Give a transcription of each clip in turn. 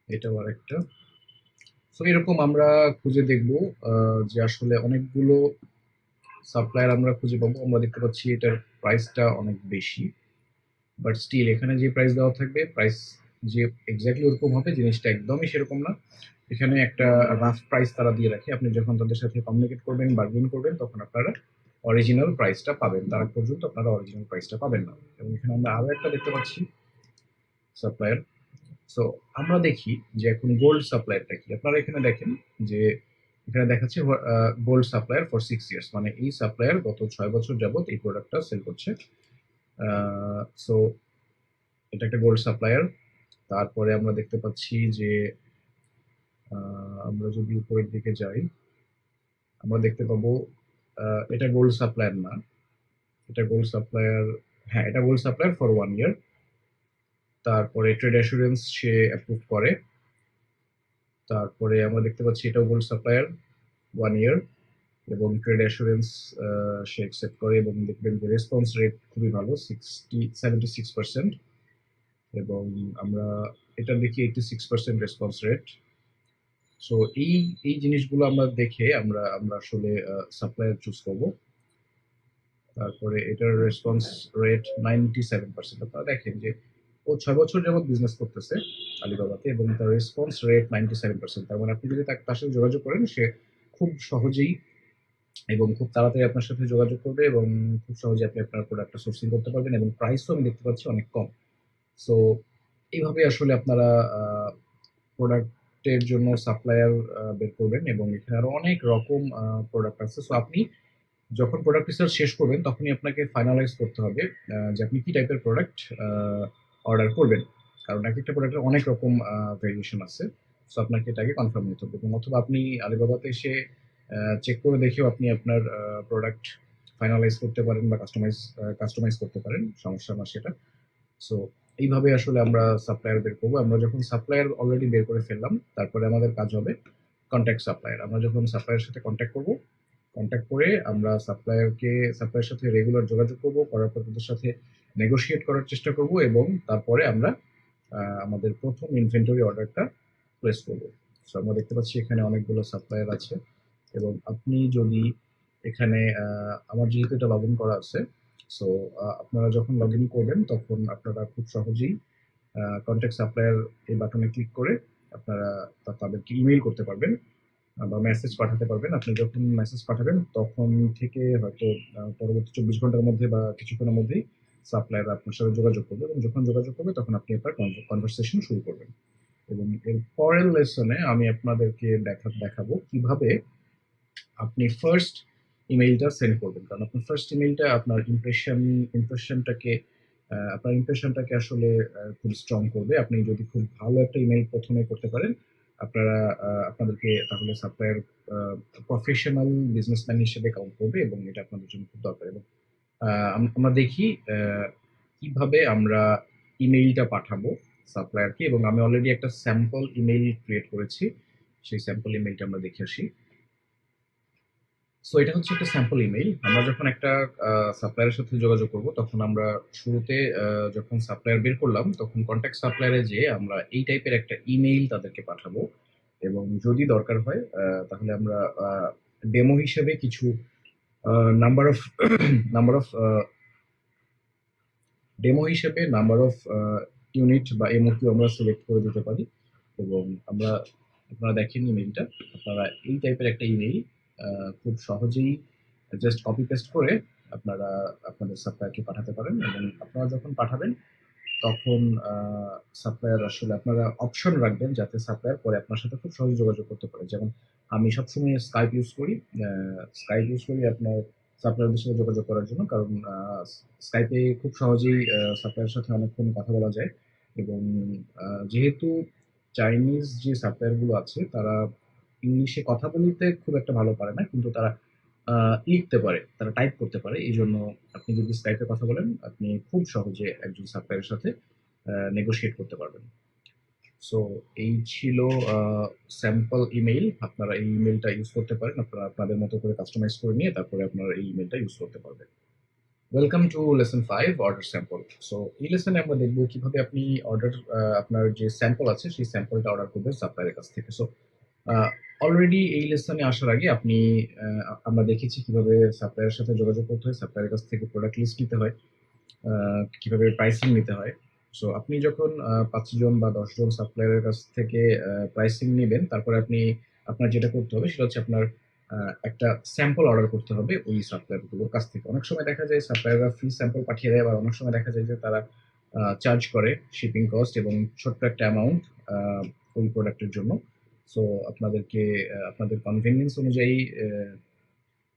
এটাও আরেকটা। সো এরকম আমরা খুঁজে দেখব যে আসলে অনেকগুলো সাপ্লায়ার আমরা খুঁজে পাবো। আমরা দেখতে পাচ্ছি এটার প্রাইসটা অনেক বেশি, বাট স্টিল এখানে যে প্রাইস দেওয়া থাকবে, প্রাইস যে এক্স্যাক্টলি ওরকম হবে জিনিসটা একদমই সেরকম না। এখানে একটা রাফ প্রাইস তারা দিয়ে রাখে, আপনি যখন তাদের সাথে কমিউনিকেট করবেন, বার্গেন করবেন, তখন আপনারা অরিজিনাল প্রাইসটা পাবেন, তার আগ পর্যন্ত আপনারা অরিজিনাল প্রাইসটা পাবেন না। এবং এখানে আমরা আরো একটা দেখতে পাচ্ছি সাপ্লায়ার। সো আমরা দেখি যে এখন গোল্ড সাপ্লায়ারটা কি। আপনারা এখানে দেখেন যে এখানে দেখাচ্ছে গোল্ড সাপ্লায়ার ফর 6 ইয়ার্স, মানে এই সাপ্লায়ার গত 6 বছর যাবত এই প্রোডাক্টটা সেল করছে। সো এটা একটা গোল্ড সাপ্লায়ার। তারপরে আমরা দেখতে পাচ্ছি যে আমরা যদি উপরের দিকে যাই, আমরা দেখতে পাবো এটা গোল্ড সাপ্লায়ার না, এটা গোল্ড সাপ্লায়ার, হ্যাঁ এটা গোল্ড সাপ্লায়ার ফর 1 ইয়ার। তারপরে ট্রেড অ্যাসুরেন্স সে অ্যাপ্রুভ করে। তারপরে আমরা দেখতে পাচ্ছি এটাও গোল্ড সাপ্লায়ার 1 ইয়ার, এবং ট্রেড অ্যাসুরেন্স সে অ্যাকসেপ্ট করে। এবং দেখবেন যে রেসপন্স রেট খুবই ভালো, 76%। এবং আমরা এটা দেখি 86% রেসপন্স রেট। সো এই এই জিনিসগুলো আমরা দেখে আমরা আমরা আসলে সাপ্লায়ার চুজ করব। তারপরে এটার রেসপন্স রেট 97%। আপনারা দেখেন যে ও 6 বছর যাবত বিজনেস করতেছে আলিবাবাতে, এবং তার রেসপন্স রেট 97%। তার মানে আপনি যদি তার সাথে যোগাযোগ করেন, সে খুব সহজেই এবং খুব তাড়াতাড়ি আপনার সাথে যোগাযোগ করবে, এবং খুব সহজে আপনি আপনার প্রোডাক্টটা সোর্সিং করতে পারবেন, এবং প্রাইসও আমি দেখতে পাচ্ছি অনেক কম। সো এইভাবে আসলে আপনারা প্রোডাক্টের জন্য সাপ্লায়ার বের করবেন। এবং এখানে আরো অনেক রকম প্রোডাক্ট আছে। সো আপনি যখন প্রোডাক্ট রিসার্চ শেষ করবেন, তখনই আপনাকে ফাইনালাইজ করতে হবে যে আপনি কি টাইপের প্রোডাক্ট অর্ডার করবেন, কারণ এক একটা প্রোডাক্টের অনেক রকম ভেরিয়েশন আছে। সো আপনাকে এটাকে কনফার্ম নিতে হবে, এবং অথবা আপনি আলিবাবাতে এসে চেক করে দেখেও আপনি আপনার প্রোডাক্ট ফাইনালাইজ করতে পারেন বা কাস্টমাইজ করতে পারেন, সমস্যা না সেটা। সো এইভাবে আসলে আমরা সাপ্লায়ার বের করবো। আমরা যখন সাপ্লায়ার অলরেডি বের করে ফেললাম, তারপরে আমাদের কাজ হবে কন্ট্যাক্ট সাপ্লায়ার। আমরা যখন সাপ্লায়ারের সাথে কন্ট্যাক্ট করব, কন্ট্যাক্ট করে আমরা সাপ্লায়ারের সাথে রেগুলার যোগাযোগ করব, করার পর তাদের সাথে নেগোশিয়েট করার চেষ্টা করব, এবং তারপরে আমরা আমাদের প্রথম ইনভেন্টরি অর্ডারটা প্লেস করব। সো আমরা দেখতে পাচ্ছি এখানে অনেকগুলো সাপ্লায়ার আছে, এবং আপনি যদি এখানে আমার যেহেতু এটা লগ ইন করা আছে, সো আপনারা যখন লগ ইন করবেন তখন আপনারা খুব সহজেই কন্ট্যাক্ট সাপ্লায়ার এই বাটনে ক্লিক করে আপনারা তাদেরকে ইমেইল করতে পারবেন বা মেসেজ পাঠাতে পারবেন। আপনি যখন মেসেজ পাঠাবেন তখন থেকে হয়তো পরবর্তী 24 ঘন্টার মধ্যে বা কিছুক্ষণের মধ্যেই সাপ্লায়ার আপনার সাথে যোগাযোগ করবে, এবং যখন যোগাযোগ করবে তখন আপনি আপনার কনভারসেশন শুরু করবেন। এবং এর পরের লেসনে আমি আপনাদেরকে দেখাবো কিভাবে আপনি ফার্স্ট ইমেইলটা সেন্ড করবেন। কারণ আপনার ফার্স্ট ইমেইলটা আপনার ইমপ্রেশনটাকে আপনার ইমপ্রেশনটাকে আসলে খুব স্ট্রং করবে। আপনি যদি খুব ভালো একটা ইমেইল প্রথমে করতে পারেন, আপনারা আপনাদেরকে তাহলে সাপ্লায়ার প্রফেশনাল বিজনেসম্যান হিসেবে কাউন্ট করবে, এবং এটা আপনাদের জন্য খুব দরকার। এবং আমরা দেখি কিভাবে আমরা ইমেইলটা পাঠাবো সাপ্লায়ারকে। এবং আমি অলরেডি একটা স্যাম্পল ইমেইল ক্রিয়েট করেছি, সেই স্যাম্পল ইমেইলটা আমরা দেখে আসি। সো এটা হচ্ছে একটা স্যাম্পল ইমেইল। আমরা যখন একটা সাপ্লায়ারের সাথে যোগাযোগ করব, তখন আমরা শুরুতে যখন সাপ্লায়ার বের করলাম, তখন কন্ট্যাক্ট সাপ্লায়ারে যেয়ে আমরা এই টাইপের একটা ইমেইল তাদেরকে পাঠাবো। এবং যদি দরকার হয় তাহলে আমরা ডেমো হিসেবে কিছু number of number of demo হিসেবে নাম্বার অফ ইউনিট বা এমওকিউ আমরা সিলেক্ট করে দিতে পারি। এবং আমরা আপনারা দেখেন ইমেইলটা, আপনারা এই টাইপের একটা ইমেইল খুব সহজেই জাস্ট কপি পেস্ট করে আপনারা আপনাদের সাপ্লায়ারকে পাঠাতে পারেন। এবং আপনারা যখন পাঠাবেন তখন সাপ্লায়ার আসলে আপনারা অপশন রাখবেন যাতে সাপ্লায়ার পরে আপনার সাথে খুব সহজে যোগাযোগ করতে পারে। যেমন আমি সবসময় স্কাইপ ইউজ করি। আপনার সাপ্লায়ারদের সাথে যোগাযোগ করার জন্য, কারণ স্কাইপে খুব সহজেই সাপ্লায়ারের সাথে অনেকক্ষণ কথা বলা যায়। এবং যেহেতু চাইনিজ যে সাপ্লায়ার গুলো আছে তারা ইংলিশে কথা বলতে খুব একটা ভালো পারে না, কিন্তু তারা লিখতে পারে, তারা টাইপ করতে পারে। এই জন্য আপনি যদি স্কাইপে কথা বলেন, আপনি খুব সহজে একজন সাপ্লায়ারের সাথে নেগোশিয়েট করতে পারবেন। সো এই ছিল স্যাম্পল ইমেইল। আপনারা এই ইমেইলটা ইউজ করতে পারেন, আপনারা আপনাদের মতো করে কাস্টমাইজ করে নিয়ে তারপরে আপনারা এই ইমেইলটা ইউজ করতে পারবেন। Welcome to lesson 5 order sample. So এই লেসনে আমরা দেখবো কিভাবে আপনি অর্ডার আপনার যে স্যাম্পল আছে সেই স্যাম্পলটা অর্ডার করবেন সাপ্লায়ারের কাছ থেকে। সো অলরেডি এই লেসনে আসার আগে আপনি আমরা দেখেছি কিভাবে সাপ্লায়ারের সাথে যোগাযোগ করতে হয়, সাপ্লায়ারের কাছ থেকে প্রোডাক্ট লিস্ট নিতে হয়, কিভাবে প্রাইসিং নিতে হয়। সো আপনি যখন 5 জন বা 10 জন সাপ্লায়ারের কাছ থেকে প্রাইসিং নেবেন, তারপরে আপনার যেটা করতে হবে সেটা হচ্ছে আপনার একটা স্যাম্পল অর্ডার করতে হবে ওই সাপ্লায়ারগুলোর কাছ থেকে। অনেক সময় দেখা যায় সাপ্লায়াররা ফ্রি স্যাম্পল পাঠিয়ে দেয়, বা অনেক সময় দেখা যায় যে তারা চার্জ করে শিপিং কস্ট এবং ছোট্ট একটা অ্যামাউন্ট ওই প্রোডাক্টের জন্য। সো আপনাদেরকে আপনাদের কনভেনিয়েন্স অনুযায়ী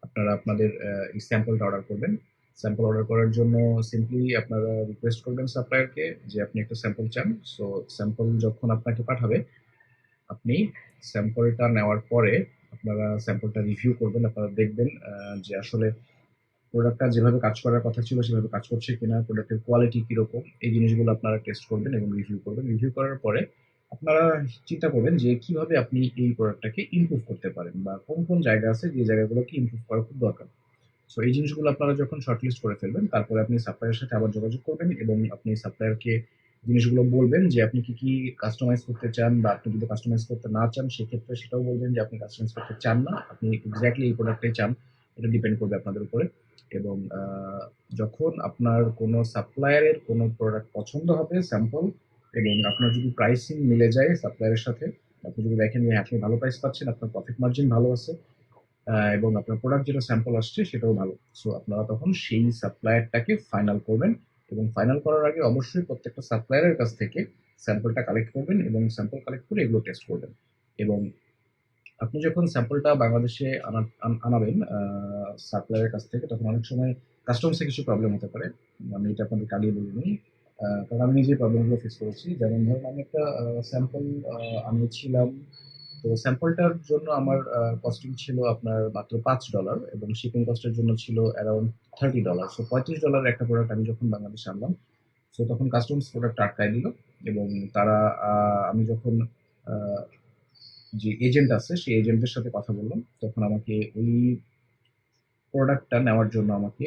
আপনারা আপনাদের এই স্যাম্পলটা অর্ডার করবেন। স্যাম্পল অর্ডার করার জন্য সিম্পলি আপনারা রিকোয়েস্ট করবেন সাপ্লায়ারকে যে আপনি একটা স্যাম্পল চান। সো স্যাম্পল যখন আপনাকে পাঠাবে, আপনি স্যাম্পলটা নেওয়ার পরে আপনারা স্যাম্পলটা রিভিউ করবেন। আপনারা দেখবেন যে আসলে প্রোডাক্টটা যেভাবে কাজ করার কথা ছিল সেভাবে কাজ করছে কিনা, প্রোডাক্টের কোয়ালিটি কিরকম, এই জিনিসগুলো আপনারা টেস্ট করবেন এবং রিভিউ করবেন। রিভিউ করার পরে আপনারা চিন্তা করবেন যে কিভাবে আপনি এই প্রোডাক্টটাকে ইমপ্রুভ করতে পারেন, বা কোন কোন জায়গা আছে যে জায়গাগুলোকে ইমপ্রুভ করা খুব দরকার। সো এই জিনিসগুলো আপনারা যখন শর্টলিস্ট করে ফেলবেন, তারপরে আপনি সাপ্লায়ারের সাথে আবার যোগাযোগ করবেন এবং আপনি সাপ্লায়ারকে জিনিসগুলো বলবেন যে আপনি কি কি কাস্টমাইজ করতে চান, বা আপনি যদি কাস্টমাইজ করতে না চান সেক্ষেত্রে সেটাও বলবেন যে আপনি কাস্টমাইজ করতে চান না, আপনি এক্স্যাক্টলি এই প্রোডাক্টটাই চান। এটা ডিপেন্ড করবে আপনাদের উপরে। এবং যখন আপনার কোনো সাপ্লায়ারের কোনো প্রোডাক্ট পছন্দ হবে স্যাম্পল, এবং আপনার যদি প্রাইসিং মিলে যায় সাপ্লায়ারের সাথে, আপনি যদি দেখেন যে আপনি ভালো প্রাইস পাচ্ছেন, আপনার প্রফিট মার্জিন ভালো আছে, এবং আপনার প্রোডাক্ট যেটা স্যাম্পল আসছে সেটাও ভালো। সো আপনারা তখন সেই সাপ্লায়ারটাকে ফাইনাল করবেন, এবং ফাইনাল করার আগে অবশ্যই প্রত্যেকটা সাপ্লায়ারের কাছ থেকে স্যাম্পলটা কালেক্ট করবেন এবং স্যাম্পল কালেক্ট করে এগুলো টেস্ট করবেন। এবং আপনি যখন স্যাম্পলটা বাংলাদেশে আনাবেন সাপ্লায়ারের কাছ থেকে, তখন অনেক সময় কাস্টমসে কিছু প্রবলেম হতে পারে। আমি এটা আপনাদের আগে বলিনি, কারণ আমি নিজেই প্রবলেমগুলো ফেস করেছি। যেমন ধরুন আমি একটা স্যাম্পল আনিয়েছিলাম। তো স্যাম্পলটার জন্য আমার কস্টিং ছিল আপনার মাত্র $5, এবং শিপিং কস্টের জন্য ছিল অ্যারাউন্ড $30। সো $35 একটা প্রোডাক্ট আমি যখন বাংলাদেশে আনলাম, সো তখন কাস্টমস প্রোডাক্ট আটকায় দিল। এবং তারা আমি যখন আহ, যে এজেন্ট আছে সেই এজেন্টের সাথে কথা বললাম, তখন আমাকে ওই প্রোডাক্টটা নেওয়ার জন্য আমাকে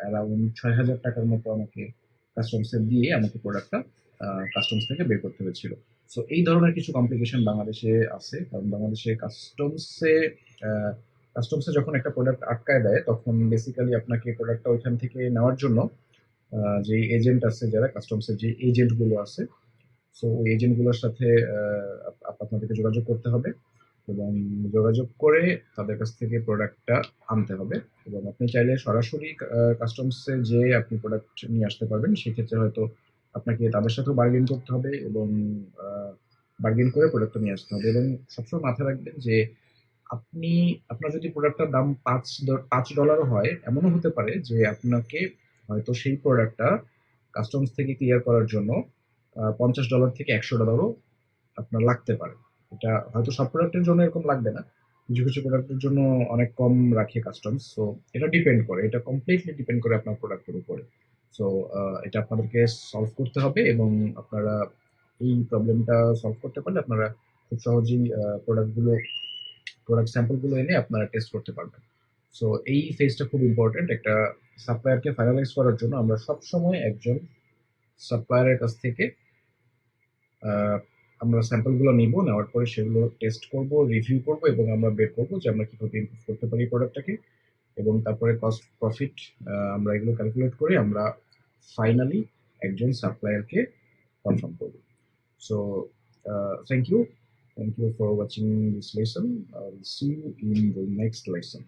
অ্যারাউন্ড $6,000 মতো আমাকে কাস্টমসে দিয়ে আমাকে প্রোডাক্টটা কাস্টমস থেকে বের করতে হয়েছিল। সো এই ধরনের কিছু কমপ্লিকেশন বাংলাদেশে আছে, কারণ বাংলাদেশে কাস্টমসে যখন একটা প্রোডাক্ট আটকায় দেয়, তখন বেসিক্যালি আপনাকে প্রোডাক্টটা ওইখান থেকে নেওয়ার জন্য যে এজেন্ট আছে, যারা কাস্টমসের যে এজেন্টগুলো আছে, সো ওই এজেন্টগুলোর সাথে আপনাদেরকে যোগাযোগ করতে হবে, এবং যোগাযোগ করে তাদের কাছ থেকে প্রোডাক্টটা আনতে হবে। এবং আপনি চাইলে সরাসরি কাস্টমসে যে আপনি প্রোডাক্ট নিয়ে আসতে পারবেন, সেক্ষেত্রে হয়তো আপনাকে তাদের সাথেও বার্গেন করতে হবে, এবং বার্গেন করে প্রোডাক্টটা নিয়ে আসতে হবে। এবং সবসময় মাথায় রাখবেন যে আপনি আপনার যদি প্রোডাক্টটার দাম $5 হয়, এমনও হতে পারে যে আপনাকে হয়তো সেই প্রোডাক্টটা কাস্টমস থেকে ক্লিয়ার করার জন্য $50 থেকে $100 আপনার লাগতে পারে। এটা হয়তো সব প্রোডাক্টের জন্য এরকম লাগবে না, কিছু কিছু প্রোডাক্টের জন্য অনেক কম রাখে কাস্টমস। সো এটা ডিপেন্ড করে, এটা কমপ্লিটলি ডিপেন্ড করে আপনার প্রোডাক্টের উপরে। সো এটা আপনাদেরকে সলভ করতে হবে, এবং আপনারা এই প্রবলেমটা সলভ করতে পারলে আপনারা খুব সহজেই প্রোডাক্ট স্যাম্পলগুলো এনে আপনারা টেস্ট করতে পারবেন। সো এই ফেজটা খুব ইম্পর্টেন্ট। একটা সাপ্লায়ারকে ফাইনালাইজ করার জন্য আমরা সবসময় একজন সাপ্লায়ারের কাছ থেকে আহ, আমরা স্যাম্পলগুলো নিব, নেওয়ার পরে সেগুলো টেস্ট করব, রিভিউ করব, এবং আমরা বের করবো যে আমরা কিভাবে ইমপ্রুভ করতে পারি প্রোডাক্টটাকে। এবং তারপরে কস্ট প্রফিট আমরা এগুলো ক্যালকুলেট করে আমরা ফাইনালি একজন সাপ্লায়ারকে কনফার্ম করব। So thank you, thank you for watching this lesson. I'll see you in the next lesson.